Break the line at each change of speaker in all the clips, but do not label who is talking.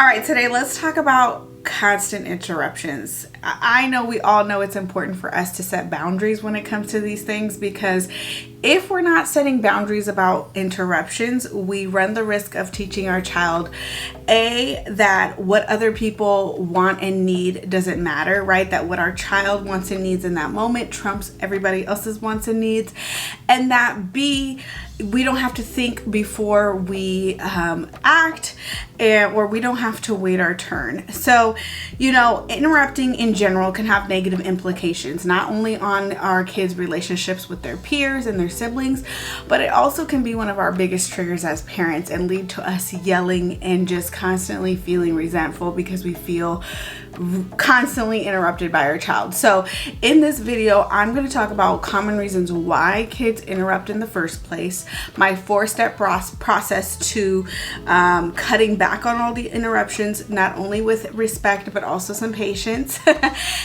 All right, today let's talk about constant interruptions. I know we all know it's important for us to set boundaries when it comes to these things, because if we're not setting boundaries about interruptions, we run the risk of teaching our child that what other people want and need doesn't matter, right? That what our child wants and needs in that moment trumps everybody else's wants and needs, and that B, we don't have to think before we act, or we don't have to wait our turn. So, interrupting in general can have negative implications, not only on our kids' relationships with their peers and their siblings, but it also can be one of our biggest triggers as parents and lead to us yelling and just constantly feeling resentful because we feel constantly interrupted by our child. So in this video, I'm going to talk about common reasons why kids interrupt in the first place, my 4-step process to cutting back on all the interruptions, not only with respect, but also some patience.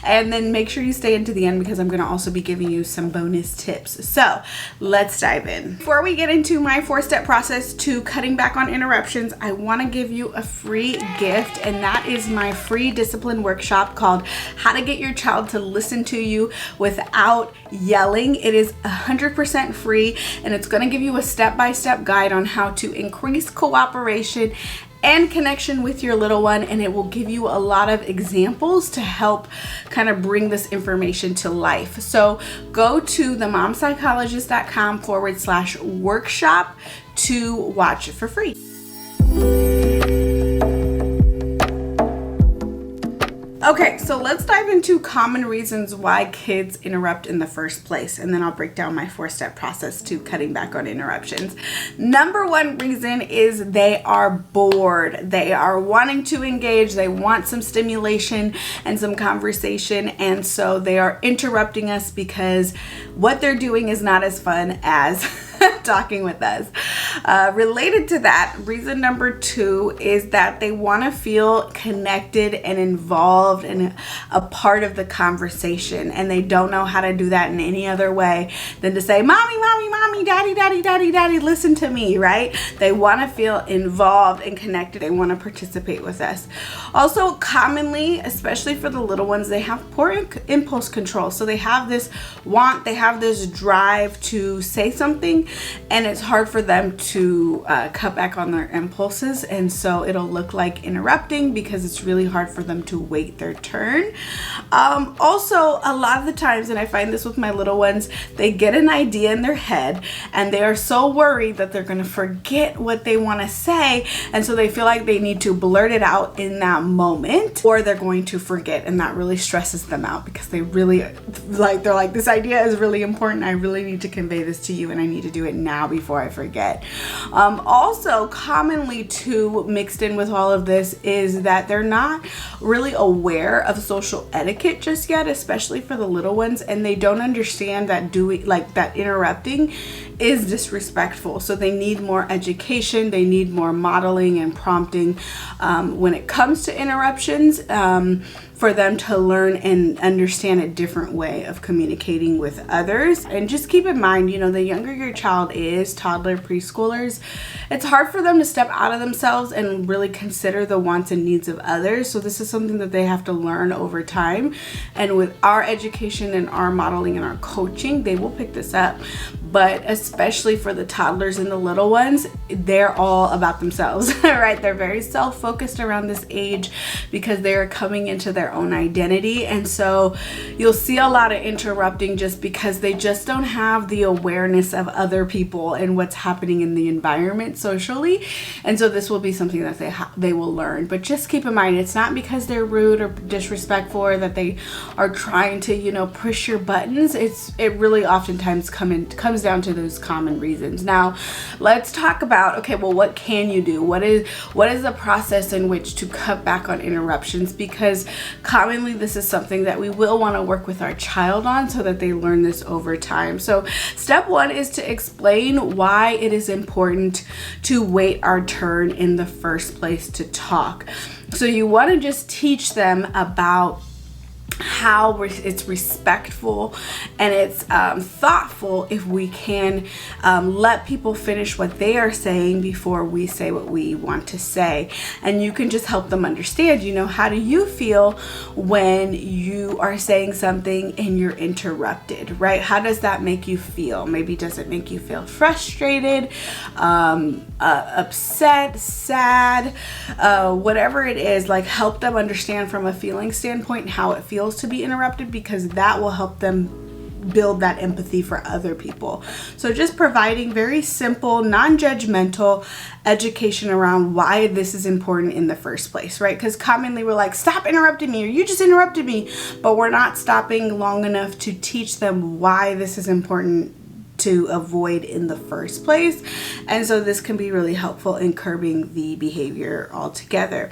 And then make sure you stay into the end, because I'm going to also be giving you some bonus tips. So let's dive in. Before we get into my 4-step process to cutting back on interruptions, I want to give you a free gift, and that is my free discipline workshop called How to Get Your Child to Listen to You Without Yelling. It is 100% free, and it's going to give you a step-by-step guide on how to increase cooperation and connection with your little one, and it will give you a lot of examples to help kind of bring this information to life. So go to themomspsychologist.com/workshop to watch it for free. Okay, so let's dive into common reasons why kids interrupt in the first place, and then I'll break down my 4-step process to cutting back on interruptions. Number one reason is they are bored. They are wanting to engage. They want some stimulation and some conversation, and so they are interrupting us because what they're doing is not as fun as talking with us. Related to that, reason number 2 is that they want to feel connected and involved and a part of the conversation, and they don't know how to do that in any other way than to say, mommy, mommy, mommy, daddy, daddy, daddy, daddy, listen to me, right? They want to feel involved and connected. They want to participate with us. Also, commonly, especially for the little ones, they have poor impulse control. So they have this want, they have this drive to say something, and it's hard for them to cut back on their impulses, and so it'll look like interrupting because it's really hard for them to wait their turn. Also, a lot of the times, and I find this with my little ones, they get an idea in their head and they are so worried that they're going to forget what they want to say, and so they feel like they need to blurt it out in that moment, or they're going to forget, and that really stresses them out because they really they're like, this idea is really important, I really need to convey this to you, and I need to do it now before I forget. Also, commonly too, mixed in with all of this, is that they're not really aware of social etiquette just yet, especially for the little ones, and they don't understand that that interrupting is disrespectful. So they need more education, they need more modeling and prompting when it comes to interruptions, for them to learn and understand a different way of communicating with others. And just keep in mind, the younger your child is, toddler, preschoolers, it's hard for them to step out of themselves and really consider the wants and needs of others. So this is something that they have to learn over time. And with our education and our modeling and our coaching, they will pick this up. But especially for the toddlers and the little ones, they're all about themselves, right? They're very self-focused around this age because they're coming into their own identity. And so you'll see a lot of interrupting just because they just don't have the awareness of other people and what's happening in the environment socially. And so this will be something that they will learn. But just keep in mind, it's not because they're rude or disrespectful or that they are trying to, push your buttons. It really oftentimes comes down to those common reasons. Now, let's talk about, okay, well, what can you do? What is the process in which to cut back on interruptions? Because commonly this is something that we will want to work with our child on so that they learn this over time. So step 1 is to explain why it is important to wait our turn in the first place to talk. So you want to just teach them about how it's respectful and it's thoughtful if we can let people finish what they are saying before we say what we want to say. And you can just help them understand, how do you feel when you are saying something and you're interrupted, right? How does that make you feel? Maybe does it make you feel frustrated, upset, sad, whatever it is, like help them understand from a feeling standpoint how it feels to be interrupted, because that will help them build that empathy for other people. So just providing very simple, non-judgmental education around why this is important in the first place, right? Because commonly we're like, stop interrupting me, or you just interrupted me, but we're not stopping long enough to teach them why this is important to avoid in the first place. And so this can be really helpful in curbing the behavior altogether.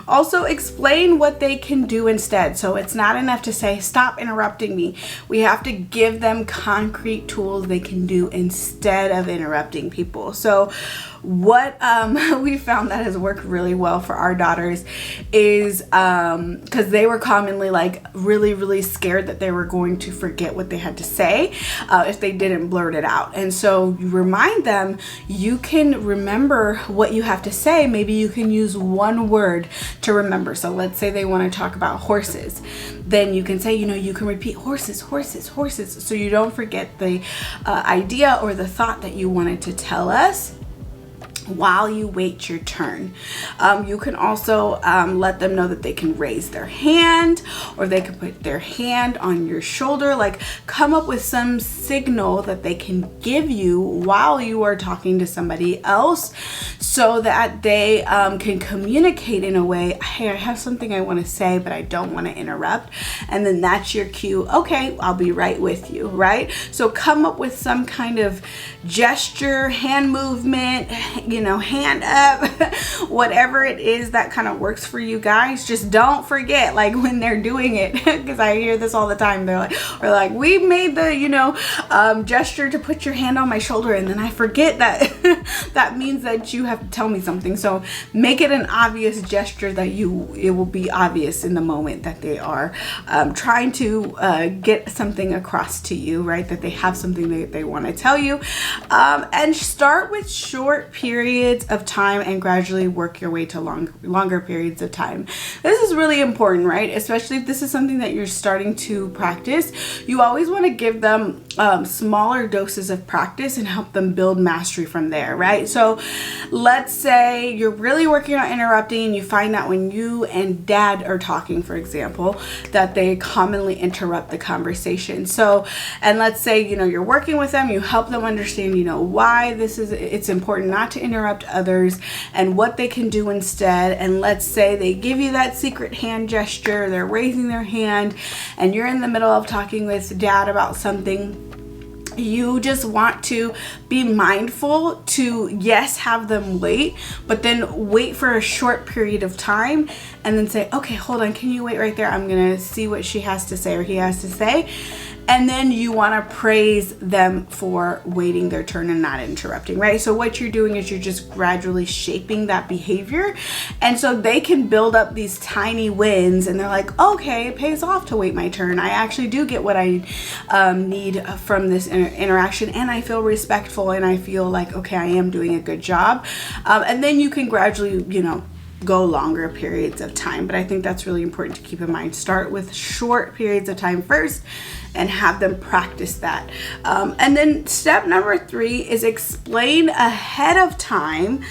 Also, explain what they can do instead. So it's not enough to say, stop interrupting me. We have to give them concrete tools they can do instead of interrupting people. So what we found that has worked really well for our daughters is because they were commonly like really scared that they were going to forget what they had to say if they didn't blurt it out. And so you remind them, you can remember what you have to say. Maybe you can use one word to remember. So let's say they want to talk about horses, then you can say, you can repeat horses, so you don't forget the idea or the thought that you wanted to tell us while you wait your turn. You can also let them know that they can raise their hand, or they can put their hand on your shoulder. Like, come up with some signal that they can give you while you are talking to somebody else, so that they can communicate in a way, hey, I have something I want to say, but I don't want to interrupt. And then that's your cue. Okay, I'll be right with you, right? So come up with some kind of gesture, hand movement, hand up, whatever it is that kind of works for you guys. Just don't forget, like, when they're doing it, because I hear this all the time. They're like, we made the, gesture to put your hand on my shoulder, and then I forget that that means that you have to tell me something. So make it an obvious gesture that it will be obvious in the moment that they are trying to get something across to you, right? That they have something that they want to tell you. And start with short periods of time and gradually work your way to longer periods of time. This is really important, right? Especially if this is something that you're starting to practice. You always want to give them smaller doses of practice and help them build mastery from there, right? So let's say you're really working on interrupting, and you find that when you and dad are talking, for example, that they commonly interrupt the conversation. So, and let's say, you're working with them, you help them understand, why it's important not to interrupt others and what they can do instead. And let's say they give you that secret hand gesture, they're raising their hand, and you're in the middle of talking with dad about something. You just want to be mindful to, yes, have them wait, but then wait for a short period of time and then say, okay, hold on, can you wait right there? I'm going to see what she has to say or he has to say. And then you want to praise them for waiting their turn and not interrupting, right? So what you're doing is you're just gradually shaping that behavior. And so they can build up these tiny wins, and they're like, okay, it pays off to wait my turn. I actually do get what I need from this interaction, and I feel respectful, and I feel like, okay, I am doing a good job. And then you can gradually, go longer periods of time. But I think that's really important to keep in mind. Start with short periods of time first and have them practice that. And then step number 3 is explain ahead of time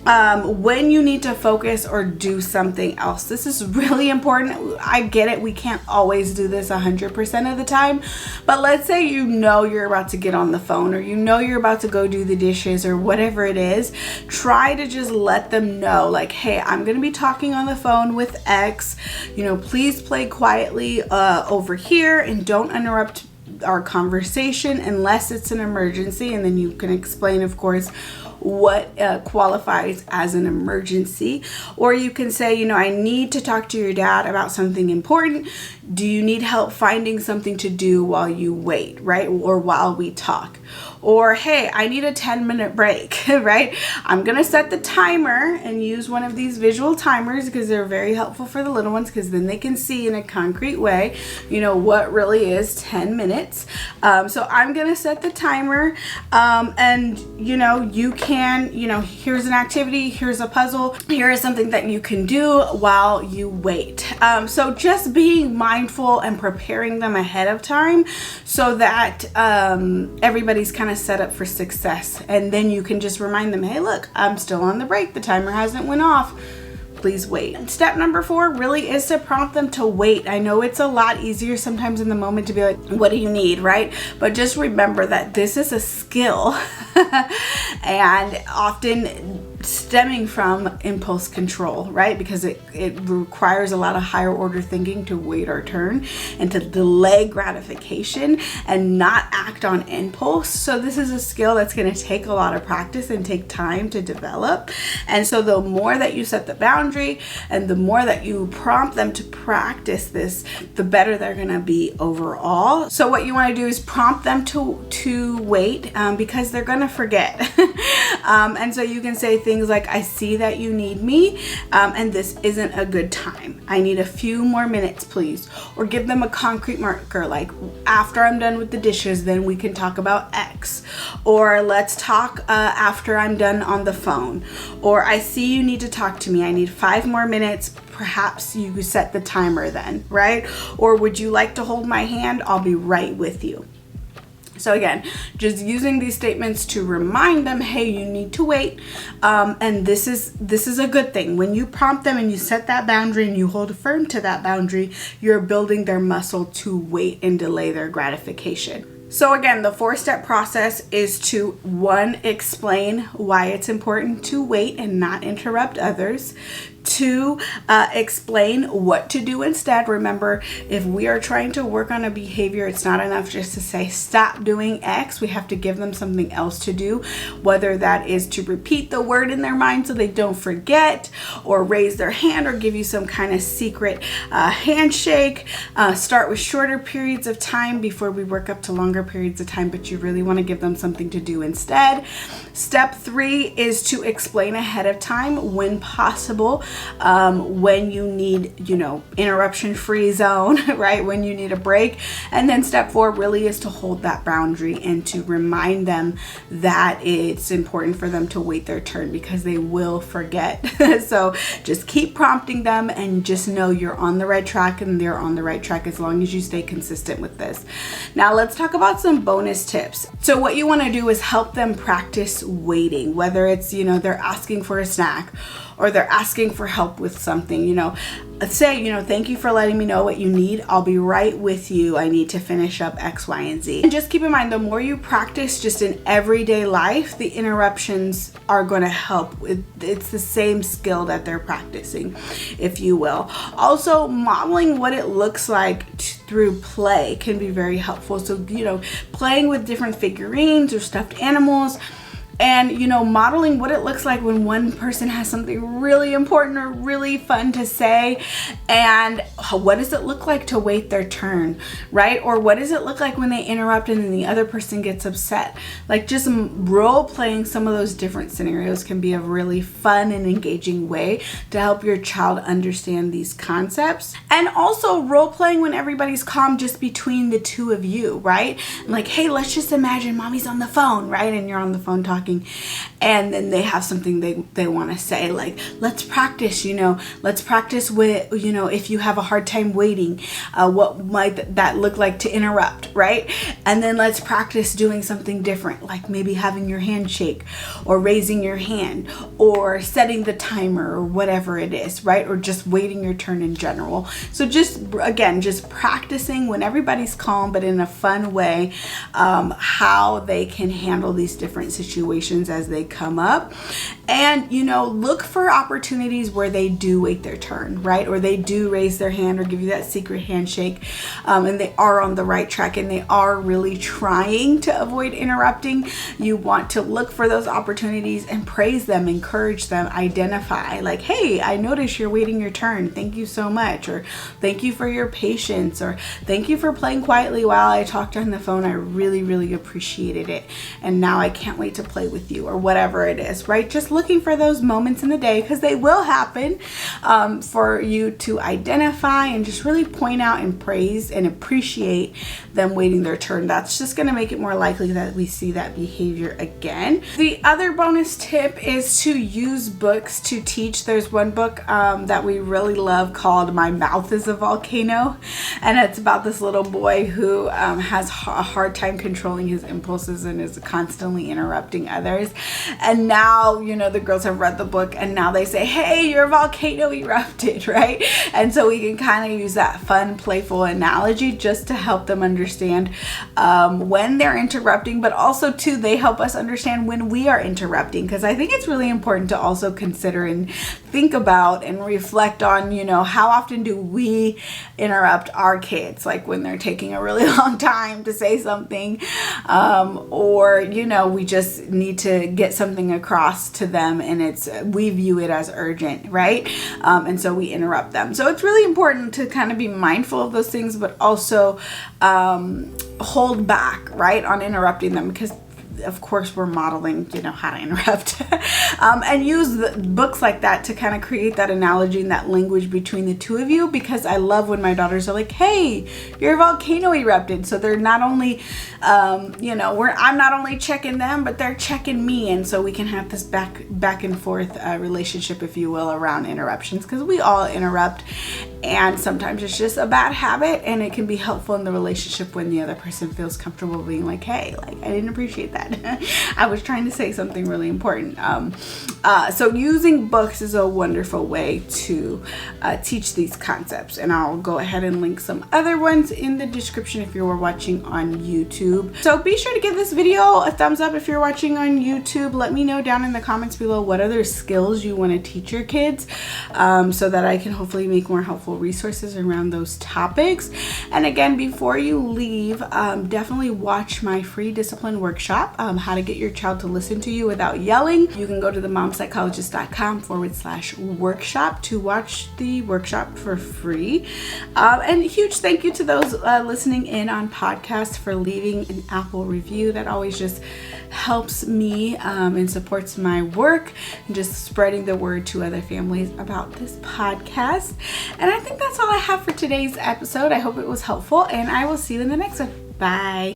when you need to focus or do something else. This is really important. I get it. We can't always do this 100% of the time, but let's say you're about to get on the phone, or you're about to go do the dishes, or whatever it is. Try to just let them know, like, hey, I'm going to be talking on the phone with X. Please play quietly over here and don't interrupt our conversation unless it's an emergency. And then you can explain, of course, what qualifies as an emergency. Or you can say, I need to talk to your dad about something important. Do you need help finding something to do while you wait, right? Or while we talk? Or, hey, I need a 10-minute break, right? I'm gonna set the timer and use one of these visual timers because they're very helpful for the little ones, because then they can see in a concrete way, what really is 10 minutes. So I'm gonna set the timer, and you can, here's an activity, here's a puzzle, here is something that you can do while you wait. So just being mindful and preparing them ahead of time so that everybody's kind of set up for success. And then you can just remind them, hey, look, I'm still on the break. The timer hasn't went off. Please wait. And step number 4 really is to prompt them to wait. I know it's a lot easier sometimes in the moment to be like, what do you need, right? But just remember that this is a skill and often stemming from impulse control, right? Because it requires a lot of higher order thinking to wait our turn and to delay gratification and not act on impulse. So this is a skill that's going to take a lot of practice and take time to develop. And so the more that you set the boundary and the more that you prompt them to practice this, the better they're going to be overall. So what you want to do is prompt them to wait, because they're going to forget. And so you can say things like, I see that you need me, and this isn't a good time. I need a few more minutes, please. Or give them a concrete marker, like, after I'm done with the dishes, then we can talk about X. Or let's talk after I'm done on the phone. Or I see you need to talk to me. I need 5 more minutes. Perhaps you set the timer then, right? Or would you like to hold my hand? I'll be right with you. So again, just using these statements to remind them, hey, you need to wait. And this is a good thing. When you prompt them and you set that boundary and you hold firm to that boundary, you're building their muscle to wait and delay their gratification. So again, the 4-step process is to 1, explain why it's important to wait and not interrupt others. 2, explain what to do instead. Remember, if we are trying to work on a behavior, it's not enough just to say stop doing X. We have to give them something else to do, whether that is to repeat the word in their mind so they don't forget, or raise their hand, or give you some kind of secret handshake. Start with shorter periods of time before we work up to longer periods of time, but you really want to give them something to do instead. Step 3 is to explain ahead of time when possible, when you need, interruption-free zone, right? When you need a break. And then step 4 really is to hold that boundary and to remind them that it's important for them to wait their turn, because they will forget. So just keep prompting them and just know you're on the right track, and they're on the right track as long as you stay consistent with this. Now let's talk about some bonus tips. So what you want to do is help them practice waiting, whether it's, they're asking for a snack or they're asking for help with something. Say, thank you for letting me know what you need. I'll be right with you. I need to finish up X, Y, and Z. And just keep in mind, the more you practice just in everyday life, the interruptions are going to help. It's the same skill that they're practicing, if you will. Also, modeling what it looks like through play can be very helpful. So, playing with different figurines or stuffed animals, and modeling what it looks like when one person has something really important or really fun to say, and what does it look like to wait their turn, right? Or what does it look like when they interrupt and then the other person gets upset? Like, just role playing some of those different scenarios can be a really fun and engaging way to help your child understand these concepts. And also role playing when everybody's calm, just between the two of you, right? Like, hey, let's just imagine mommy's on the phone, right? And you're on the phone talking, and then they have something they want to say, like, let's practice with, if you have a hard time waiting, what might that look like to interrupt, right? And then let's practice doing something different, like maybe having your hand shake, or raising your hand, or setting the timer, or whatever it is, right? Or just waiting your turn in general. So just practicing when everybody's calm, but in a fun way, how they can handle these different situations situations as they come up. And, you know, look for opportunities where they do wait their turn, right? Or they do raise their hand or give you that secret handshake, and they are on the right track and they are really trying to avoid interrupting. You want to look for those opportunities and praise them, encourage them, identify like, hey, I noticed you're waiting your turn. Thank you so much. Or thank you for your patience. Or thank you for playing quietly while I talked on the phone. I really, really appreciated it. And now I can't wait to play with you, or whatever it is, right? Just looking for those moments in the day, because they will happen, for you to identify and just really point out and praise and appreciate them waiting their turn. That's just going to make it more likely that we see that behavior again. The other bonus tip is to use books to teach. There's one book that we really love called My Mouth is a Volcano, and it's about this little boy who has a hard time controlling his impulses and is constantly interrupting others. And now, you know, the girls have read the book and now they say, hey, your volcano erupted, right? And so we can kind of use that fun, playful analogy just to help them understand when they're interrupting, but also too, they help us understand when we are interrupting, because I think it's really important to also consider and think about and reflect on, you know, how often do we interrupt our kids, like when they're taking a really long time to say something, or, you know, we just need to get something across to them and we view it as urgent, right? And so we interrupt them. So it's really important to kind of be mindful of those things, but also hold back, right, on interrupting them, because of course we're modeling, you know, how to interrupt, and use books like that to kind of create that analogy and that language between the two of you, because I love when my daughters are like, hey, your volcano erupted. So they're not only, you know, I'm not only checking them, but they're checking me. And so we can have this back and forth relationship, if you will, around interruptions, because we all interrupt. And sometimes it's just a bad habit, and it can be helpful in the relationship when the other person feels comfortable being like, hey, like, I didn't appreciate that. I was trying to say something really important. So using books is a wonderful way to teach these concepts. And I'll go ahead and link some other ones in the description if you're watching on YouTube. So be sure to give this video a thumbs up if you're watching on YouTube. Let me know down in the comments below what other skills you want to teach your kids, so that I can hopefully make more helpful resources around those topics. And again, before you leave, definitely watch my free discipline workshop, how to get your child to listen to you without yelling. You can go to themomspsychologist.com/workshop to watch the workshop for free. And huge thank you to those listening in on podcast for leaving an Apple review. That always just helps me and supports my work and just spreading the word to other families about this podcast. And I think that's all I have for today's episode. I hope it was helpful, and I will see you in the next one. Bye.